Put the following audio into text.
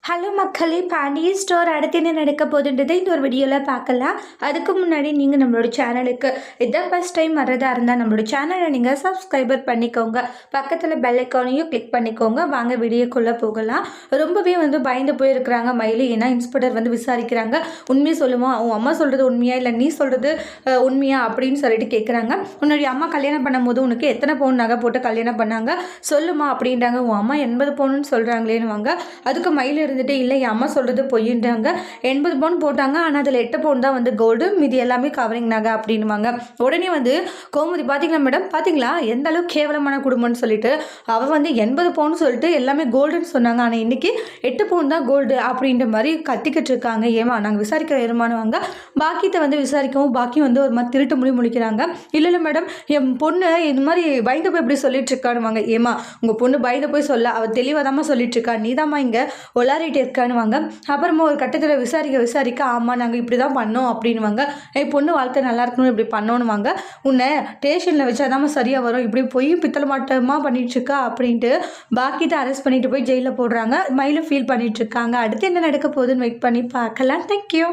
Hello மக்களே! Pandian store அடுத்து என்ன நடக்க போகுதுன்றதை இந்த ஒரு வீடியோவில் பார்க்கலாம். அதுக்கு முன்னாடி நீங்கள் நம்மளோட சேனலுக்கு இதான் ஃபஸ்ட் டைம் வர்றதா இருந்தால் நம்மளோட சேனலை நீங்கள் சப்ஸ்கிரைபர் பண்ணிக்கோங்க. பக்கத்தில் பெல் ஐக்கானையும் கிளிக் பண்ணிக்கோங்க. வாங்க வீடியோக்குள்ளே போகலாம். ரொம்பவே பயந்து போயிருக்கிறாங்க மயிலு. ஏன்னா இன்ஸ்பெக்டர் விசாரிக்கிறாங்க. உண்மையை சொல்லுமா, உன் அம்மா சொல்கிறது உண்மையா இல்லை நீ சொல்கிறது உண்மையா அப்படின்னு சொல்லிட்டு கேட்குறாங்க. உன்னுடைய அம்மா கல்யாணம் பண்ணும்போது உனக்கு எத்தனை பவுன் நகை போட்டு கல்யாணம் பண்ணாங்க சொல்லுமா அப்படின்றாங்க. உன் அம்மா 80 பவுனுன்னு சொல்கிறாங்களேன்னு வாங்க. அதுக்கு மயில் இருந்துட்டு இல்லை என் அம்மா சொல்கிறது பொய்யின்றாங்க. 80 பவுன் போட்டாங்க, ஆனால் அதில் 8 பவுன் தான் கோல்டு, மீதி எல்லாமே கவரிங் நகை அப்படின்வாங்க. உடனே கோமதி பார்த்தீங்களா மேடம், பார்த்தீங்களா எந்த அளவுக்கு கேவலமான குடும்பம்னு சொல்லிட்டு அவள் 80 பவுன் சொல்லிட்டு எல்லாமே கோல்டுன்னு சொன்னாங்க, ஆனால் இன்றைக்கி 8 பவுன் தான் கோல்டு அப்படின்ற மாதிரி கத்திக்கிட்டு இருக்காங்க. ஏமா நாங்கள் விசாரிக்கிற ஏமானுவாங்க. பாக்கியத்தை விசாரிக்கவும் பாக்கி ஒரு மாதிரி திருட்டு முழிக்கிறாங்க. இல்லை மேடம் என் பொண்ணு இந்த மாதிரி பயந்து போய் எப்படி சொல்லிட்டு இருக்கானுவாங்க. ஏமா உங்கள் பொண்ணு பயந்து போய் சொல்ல அவள் தெளிவாக தாம்மா சொல்லிட்டு இருக்கா, நீதாம்மா இங்கே ஒலாரிட்டு இருக்கானுவாங்க. அப்புறமா ஒரு கட்டத்தில் விசாரிக்க ஆமாம் நாங்கள் இப்படி தான் பண்ணோம் அப்படின்வாங்க. என் பொண்ணு வாழ்க்கை நல்லா இருக்கணும் இப்படி பண்ணணுவாங்க. உன்னை ஸ்டேஷனில் வச்சாதாம்மா சரியாக வரும், இப்படி போய் பித்தளை மாட்டமாக பண்ணிட்டுருக்கா அப்படின்ட்டு பாக்கியத்தை அரெஸ்ட் பண்ணிட்டு போய் ஜெயிலில் போடுறாங்க. மயிலும் ஃபீல் பண்ணிட்டு இருக்காங்க. அடுத்து என்ன நடக்க போகுதுன்னு வெயிட் பண்ணி பார்க்கலாம். தேங்க்யூ.